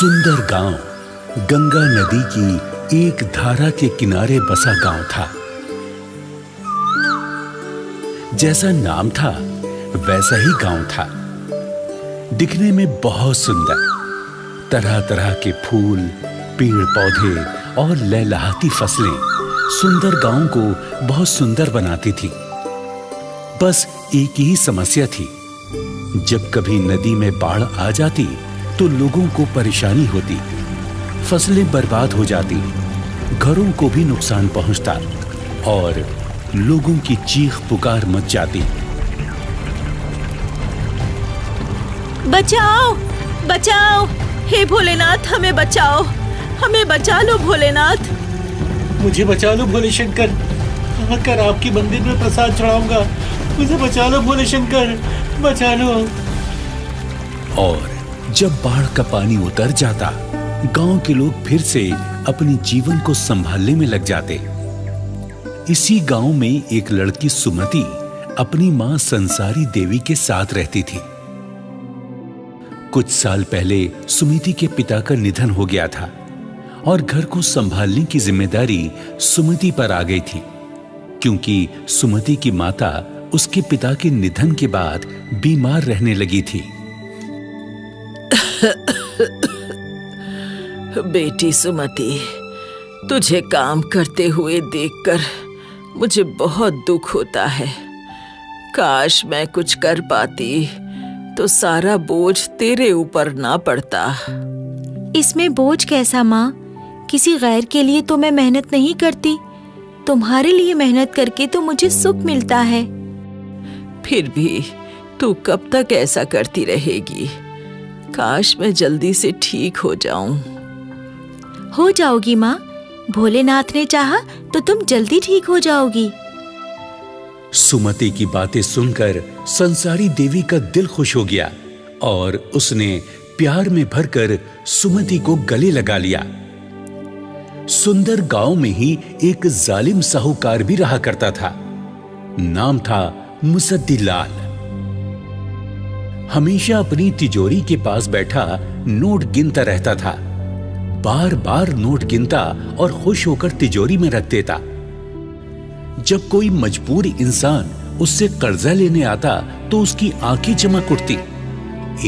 सुंदर गांव गंगा नदी की एक धारा के किनारे बसा गांव था। जैसा नाम था वैसा ही गांव था। दिखने में बहुत सुंदर, तरह तरह के फूल, पेड़ पौधे और लहलहाती फसलें सुंदर गांव को बहुत सुंदर बनाती थी। बस एक ही समस्या थी, जब कभी नदी में बाढ़ आ जाती तो लोगों को परेशानी होती, फसलें बर्बाद हो जाती, घरों को भी नुकसान पहुंचता और लोगों की चीख पुकार मच जाती। बचाओ, बचाओ, हे भोलेनाथ, हमें बचाओ, हमें बचा लो भोलेनाथ। मुझे बचा लो भोले शंकर, आकर आपके मंदिर में प्रसाद चढ़ाऊंगा। मुझे बचा लो भोले शंकर, बचा लो। और जब बाढ़ का पानी उतर जाता, गांव के लोग फिर से अपने जीवन को संभालने में लग जाते। इसी गांव में एक लड़की सुमति अपनी मां संसारी देवी के साथ रहती थी। कुछ साल पहले सुमति के पिता का निधन हो गया था और घर को संभालने की जिम्मेदारी सुमति पर आ गई थी, क्योंकि सुमति की माता उसके पिता के निधन के बाद बीमार रहने लगी थी। बेटी सुमति, तुझे काम करते हुए देखकर मुझे बहुत दुख होता है। काश मैं कुछ कर पाती तो सारा बोझ तेरे ऊपर ना पड़ता। इसमें बोझ कैसा माँ? किसी गैर के लिए तो मैं मेहनत नहीं करती, तुम्हारे लिए मेहनत करके तो मुझे सुख मिलता है। फिर भी तू कब तक ऐसा करती रहेगी? काश मैं जल्दी से ठीक हो जाऊं। हो जाओगी माँ, भोलेनाथ ने चाहा तो तुम जल्दी ठीक हो जाओगी। सुमति की बातें सुनकर संसारी देवी का दिल खुश हो गया और उसने प्यार में भरकर सुमति को गले लगा लिया। सुंदर गांव में ही एक जालिम साहूकार भी रहा करता था। नाम था मुसद्दीलाल। हमेशा अपनी तिजोरी के पास बैठा नोट गिनता रहता था। बार बार नोट गिनता और खुश होकर तिजोरी में रख देता। जब कोई मजबूर इंसान उससे कर्जा लेने आता तो उसकी आंखें चमक उठती।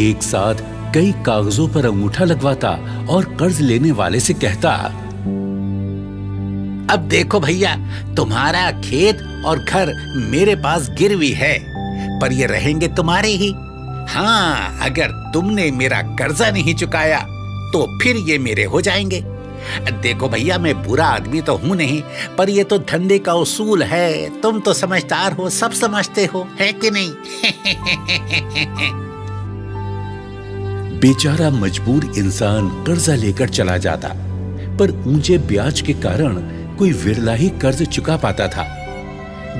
एक साथ कई कागजों पर अंगूठा लगवाता और कर्ज लेने वाले से कहता, अब देखो भैया, तुम्हारा खेत और घर मेरे पास गिरवी है, पर ये रहेंगे तुम्हारे ही। हाँ, अगर तुमने मेरा कर्जा नहीं चुकाया तो फिर ये मेरे हो जाएंगे। देखो भैया, मैं बुरा आदमी तो हूं नहीं, पर ये तो धंधे का उसूल है। तुम तो समझदार हो, सब समझते हो, है कि नहीं? बेचारा मजबूर इंसान कर्जा लेकर चला जाता, पर ऊंचे ब्याज के कारण कोई विरला ही कर्ज चुका पाता था।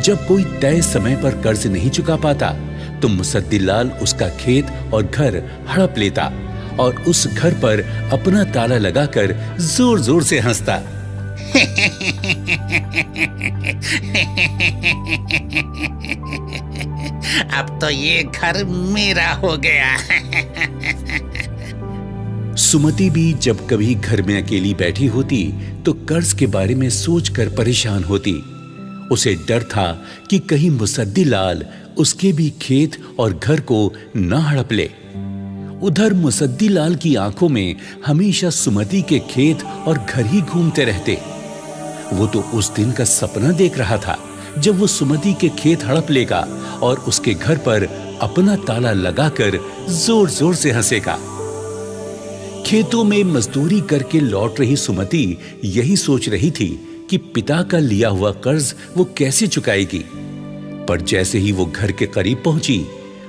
जब कोई तय समय पर कर्ज नहीं चुका पाता तो मुसद्दीलाल उसका खेत और घर हड़प लेता और उस घर पर अपना ताला लगाकर जोर जोर से हंसता। अब तो ये घर मेरा हो गया। सुमति भी जब कभी घर में अकेली बैठी होती तो कर्ज के बारे में सोचकर परेशान होती। उसे डर था कि कहीं मुसद्दीलाल उसके भी खेत और घर को न हड़प ले। उधर मुसद्दीलाल की आंखों में हमेशा सुमति के खेत और घर ही घूमते रहते। वो तो उस दिन का सपना देख रहा था जब वो सुमति के खेत हड़प लेगा और उसके घर पर अपना ताला लगाकर जोर जोर से हंसेगा। खेतों में मजदूरी करके लौट रही सुमति यही सोच रही थी कि पिता का लिया हुआ कर्ज वो कैसे चुकाएगी। पर जैसे ही वो घर के करीब पहुंची,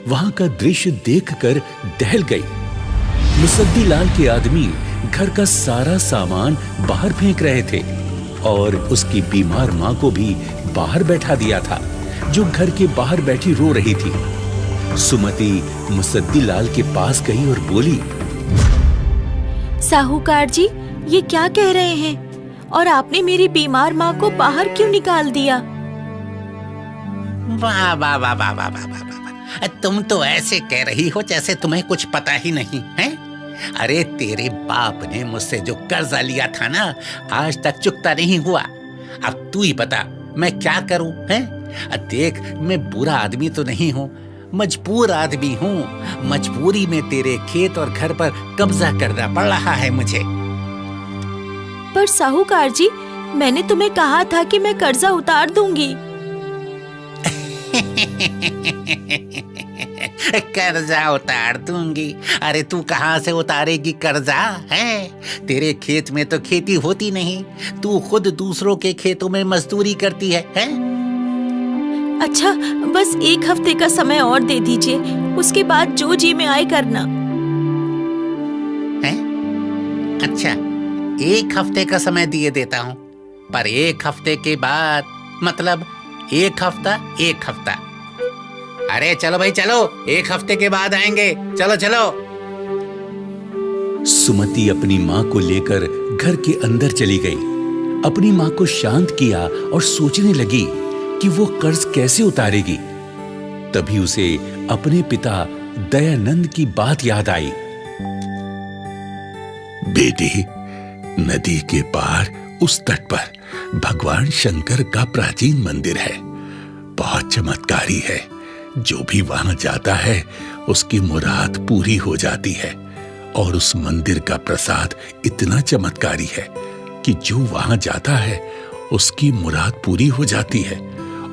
वहां का दृश्य देखकर दहल गई। मुसद्दीलाल के आदमी घर का सारा सामान बाहर फेंक रहे थे और उसकी बीमार मां को भी बाहर बैठा दिया था, जो घर के बाहर बैठी रो रही थी। सुमति मुसद्दीलाल के पास गई और बोली, साहूकार जी, ये क्या कह रहे हैं? और आपने मेरी बीमार माँ को बाहर क्यों निकाल दिया? वाह वाह वाह वाह वाह वाह वाह वाह, तुम तो ऐसे कह रही हो जैसे तुम्हें कुछ पता ही नहीं है। अरे तेरे बाप ने मुझसे जो कर्जा लिया था ना, आज तक चुकता नहीं हुआ। अब तू ही बता मैं क्या करूं, हैं? देख, मैं बुरा आदमी तो नहीं हूं, मजबूर आदमी हूं। मजबूरी में तेरे खेत और घर पर कब्जा करना पड़ रहा है मुझे। पर साहूकार जी, मैंने तुम्हें कहा था कि मैं कर्जा उतार दूंगी। कर्जा उतार दूंगी? अरे तू कहाँ से उतारेगी कर्जा, है? तेरे खेत में तो खेती होती नहीं, तू खुद दूसरों के खेतों में मजदूरी करती है? अच्छा, बस 1 हफ्ते का समय और दे दीजिए, उसके बाद जो जी में आए करना। है? अच्छा, 1 हफ्ते का समय दिए देता हूँ, पर 1 हफ्ते के बाद मतलब 1 हफ्ता 1 हफ्ता। अरे चलो भाई चलो, 1 हफ्ते के बाद आएंगे, चलो चलो। सुमति अपनी माँ को लेकर घर के अंदर चली गई। अपनी माँ को शांत किया और सोचने लगी कि वो कर्ज कैसे उतारेगी। तभी उसे अपने पिता दयानंद की बात याद आई। बेटी, नदी के पार उस तट पर भगवान शंकर का प्राचीन मंदिर है। बहुत चमत्कारी है। जो भी वहां जाता है उसकी मुराद पूरी हो जाती है। और उस मंदिर का प्रसाद इतना चमत्कारी है कि जो वहां जाता है उसकी मुराद पूरी हो जाती है।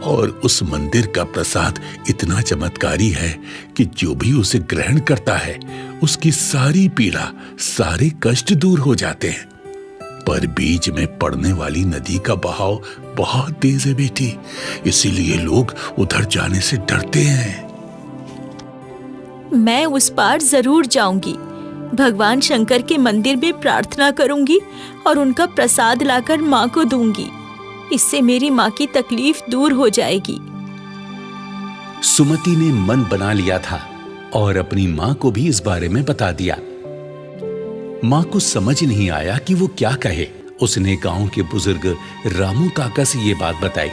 और उस मंदिर का प्रसाद इतना चमत्कारी है कि जो भी उसे ग्रहण करता है उसकी सारी पीड़ा, सारे कष्ट दूर हो जाते हैं। पर बीच में पड़ने वाली नदी का बहाव बहुत तेज है बेटी, इसीलिए लोग उधर जाने से डरते हैं। मैं उस पार जरूर जाऊंगी। भगवान शंकर के मंदिर में प्रार्थना करूंगी और उनका प्रसाद लाकर माँ को दूंगी। इससे मेरी माँ की तकलीफ दूर हो जाएगी। सुमति ने मन बना लिया था और अपनी माँ को भी इस बारे में बता दिया। माँ को समझ नहीं आया कि वो क्या कहे। उसने गांव के बुजुर्ग रामू काका से ये बात बताई।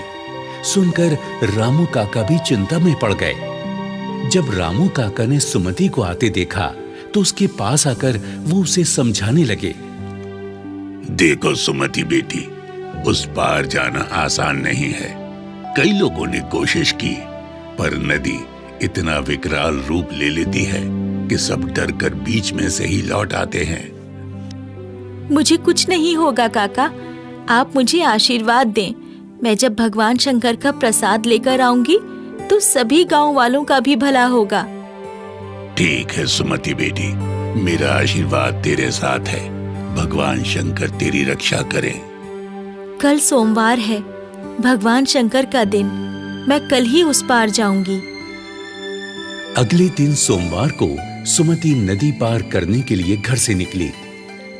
सुनकर रामू काका भी चिंता में पड़ गए। जब रामू काका ने सुमति को आते देखा तो उसके पास आकर वो उसे समझाने लगे। देखो सुमति बेटी, उस पार जाना आसान नहीं है। कई लोगों ने कोशिश की, पर नदी इतना विकराल रूप ले लेती है कि सब डर कर बीच में से ही लौट आते हैं। मुझे कुछ नहीं होगा काका, आप मुझे आशीर्वाद दें। मैं जब भगवान शंकर का प्रसाद लेकर आऊंगी तो सभी गांव वालों का भी भला होगा। ठीक है सुमति बेटी, मेरा आशीर्वाद तेरे साथ है। भगवान शंकर तेरी रक्षा करें। कल सोमवार है, भगवान शंकर का दिन। मैं कल ही उस पार जाऊंगी। अगले दिन सोमवार को सुमति नदी पार करने के लिए घर से निकली।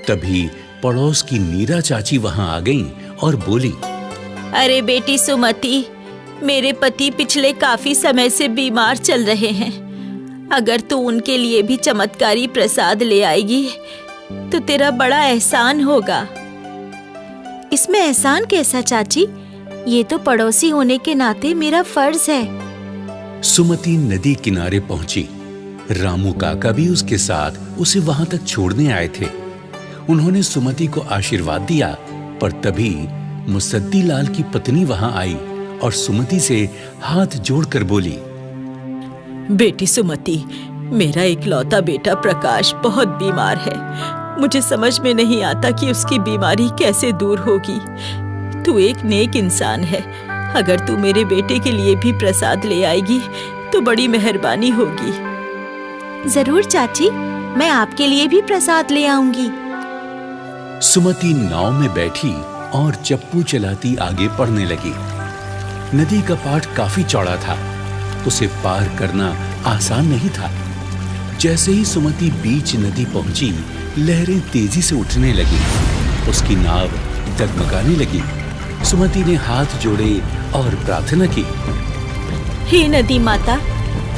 तभी पड़ोस की नीरा चाची वहां आ गईं और बोली, अरे बेटी सुमति, मेरे पति पिछले काफी समय से बीमार चल रहे हैं। अगर तू उनके लिए भी चमत्कारी प्रसाद ले आएगी तो तेरा बड़ा एहसान होगा। इसमें एहसान कैसा चाची? ये तो पड़ोसी होने के नाते मेरा फर्ज है। सुमति नदी किनारे पहुंची। रामू काका भी उसके साथ उसे वहां तक छोड़ने आए थे। उन्होंने सुमति को आशीर्वाद दिया, पर तभी मुसद्दी लाल की पत्नी वहां आई और सुमति से हाथ जोड़कर बोली, बेटी सुमति, मेरा इकलौता बेटा प्रकाश बहुत बीमार है। मुझे समझ में नहीं आता कि उसकी बीमारी कैसे दूर होगी। तू एक नेक इंसान है। अगर तू मेरे बेटे के लिए भी प्रसाद ले आएगी तो बड़ी मेहरबानी होगी। जरूर चाची, मैं आपके लिए भी प्रसाद ले आऊंगी। सुमति नाव में बैठी और चप्पू चलाती आगे बढ़ने लगी। नदी का पाट काफी चौड़ा था, उसे पार करना आसान नहीं था। जैसे ही सुमति बीच नदी पहुंची, लहरें तेजी से उठने लगी। उसकी नाव डगमगाने लगी। सुमति ने हाथ जोड़े और प्रार्थना की, हे नदी माता,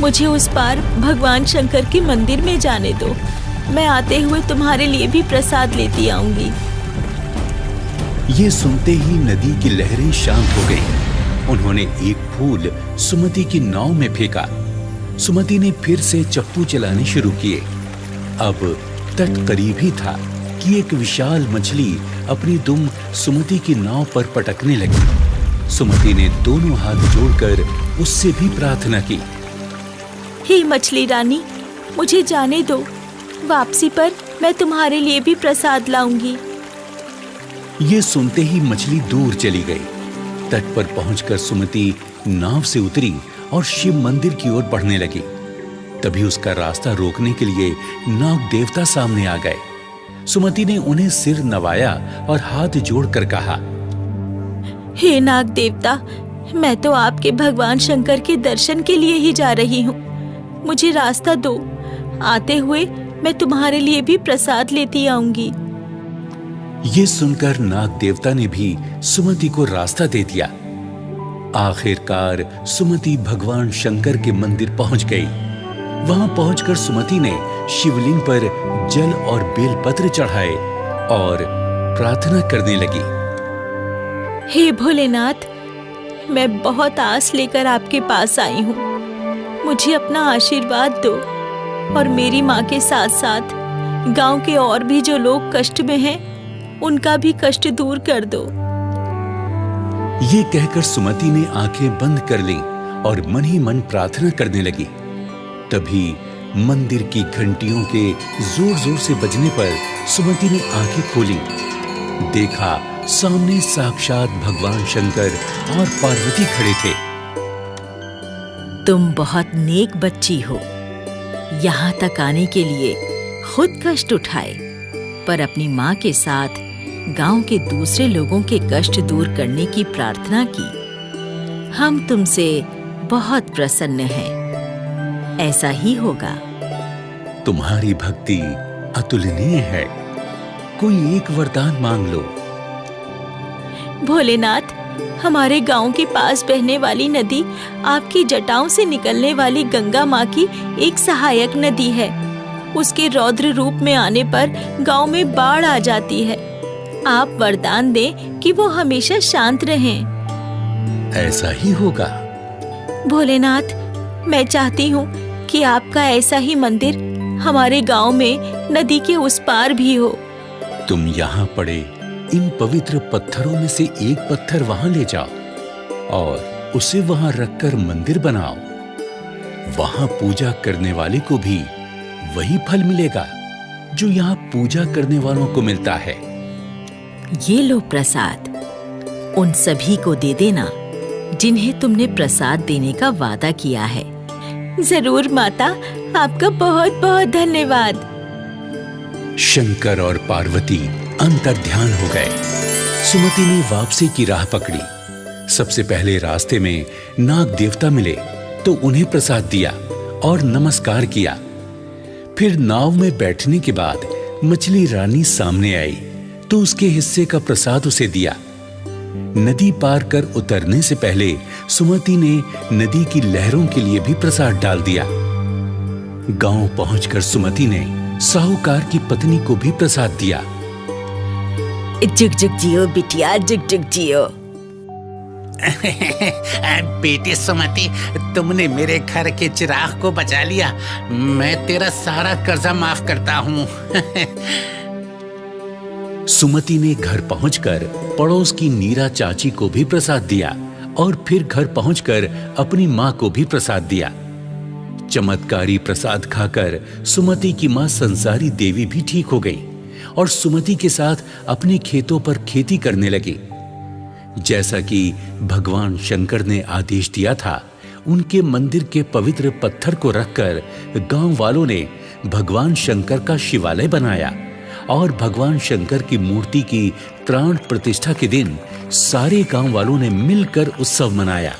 मुझे उस पार भगवान शंकर के मंदिर में जाने दो। मैं आते हुए तुम्हारे लिए भी प्रसाद लेती आऊंगी। ये सुनते ही नदी की लहरें शांत हो गईं। उन्होंने एक फूल सुमति की नाव में फेंका। सुमति ने फिर से चप्पू चलाने शुरू किए। अब तट करीब ही था कि एक विशाल मछली अपनी दुम सुमति की नाव पर पटकने लगी। सुमति ने दोनों हाथ जोड़कर उससे भी प्रार्थना की। हे मछली रानी, मुझे जाने दो। वापसी पर मैं तुम्हारे लिए भी प्रसाद लाऊंगी। ये सुनते ही मछली दूर चली गई। तट पर पहुंचकर सुमति नाव से उतरी और शिव मंदिर की ओर बढ़ने लगी। तभी उसका रास्ता रोकने के लिए नाग देवता सामने आ गए। सुमति ने उन्हें सिर नवाया और हाथ जोड़कर कहा, हे नाग देवता, मैं तो आपके भगवान शंकर के दर्शन के लिए ही जा रही हूँ। मुझे रास्ता दो। आते हुए मैं तुम्हारे लिए भी प्रसाद लेती आऊंगी। ये सुनकर नाग देवता ने भी सुमति को रास्ता दे दिया। आखिरकार सुमति भगवान शंकर के मंदिर पहुंच गई। वहां पहुंचकर सुमति ने शिवलिंग पर जल और बेलपत्र चढ़ाए और प्रार्थना करने लगी। हे भोलेनाथ, मैं बहुत आस लेकर आपके पास आई हूँ। मुझे अपना आशीर्वाद दो और मेरी माँ के साथ साथ गांव के और भी जो लोग कष्ट में हैं, उनका भी कष्ट दूर कर दो। ये कहकर सुमति ने आंखें बंद कर लीं और मन ही मन प्रार्थना करने लगी। तभी मंदिर की घंटियों के जोर जोर से बजने पर सुमति ने आंखें खोली। देखा सामने साक्षात भगवान शंकर और पार्वती खड़े थे। तुम बहुत नेक बच्ची हो। यहाँ तक आने के लिए खुद कष्ट उठाए, पर अपनी माँ के साथ गांव के दूसरे लोगों के कष्ट दूर करने की प्रार्थना की। हम तुमसे बहुत प्रसन्न हैं। ऐसा ही होगा। तुम्हारी भक्ति अतुलनीय है। कोई एक वरदान मांग लो। भोलेनाथ, हमारे गांव के पास बहने वाली नदी आपकी जटाओं से निकलने वाली गंगा माँ की एक सहायक नदी है। उसके रौद्र रूप में आने पर गांव में बाढ़ आ जाती है। आप वरदान दें कि वो हमेशा शांत रहें। ऐसा ही होगा। भोलेनाथ, मैं चाहती हूँ कि आपका ऐसा ही मंदिर हमारे गांव में नदी के उस पार भी हो। तुम यहाँ पड़े इन पवित्र पत्थरों में से एक पत्थर वहां ले जाओ और उसे वहां रखकर मंदिर बनाओ। वहां पूजा करने वाले को भी वही फल मिलेगा जो यहाँ पूजा करने वालों को मिलता है। ये लो प्रसाद। उन सभी को दे देना जिन्हें तुमने प्रसाद देने का वादा किया है। जरूर माता, आपका बहुत बहुत धन्यवाद। शंकर और पार्वती अंतर्ध्यान हो गए। सुमति ने वापसी की राह पकड़ी। सबसे पहले रास्ते में नाग देवता मिले तो उन्हें प्रसाद दिया और नमस्कार किया। फिर नाव में बैठने के बाद मछली रानी सामने आई तो उसके हिस्से का प्रसाद उसे दिया। नदी पार कर उतरने से पहले सुमति ने नदी की लहरों के लिए भी प्रसाद डाल दिया। गांव पहुंचकर सुमति ने साहूकार की पत्नी को भी प्रसाद दिया। जुग जुग जियो बिटिया, जुग जुग जियो। बेटी सुमति, तुमने मेरे घर के चिराग को बचा लिया। मैं तेरा सारा कर्जा माफ करता हूँ। सुमति ने घर पहुंचकर पड़ोस की नीरा चाची को भी प्रसाद दिया और फिर घर पहुंचकर अपनी माँ को भी प्रसाद दिया। चमत्कारी प्रसाद खाकर सुमति की माँ संसारी देवी भी ठीक हो गई और सुमति के साथ अपने खेतों पर खेती करने लगी। जैसा कि भगवान शंकर ने आदेश दिया था, उनके मंदिर के पवित्र पत्थर को रखकर गांव वालों ने भगवान शंकर का शिवालय बनाया और भगवान शंकर की मूर्ति की प्राण प्रतिष्ठा के दिन सारे गांव वालों ने मिलकर उत्सव मनाया।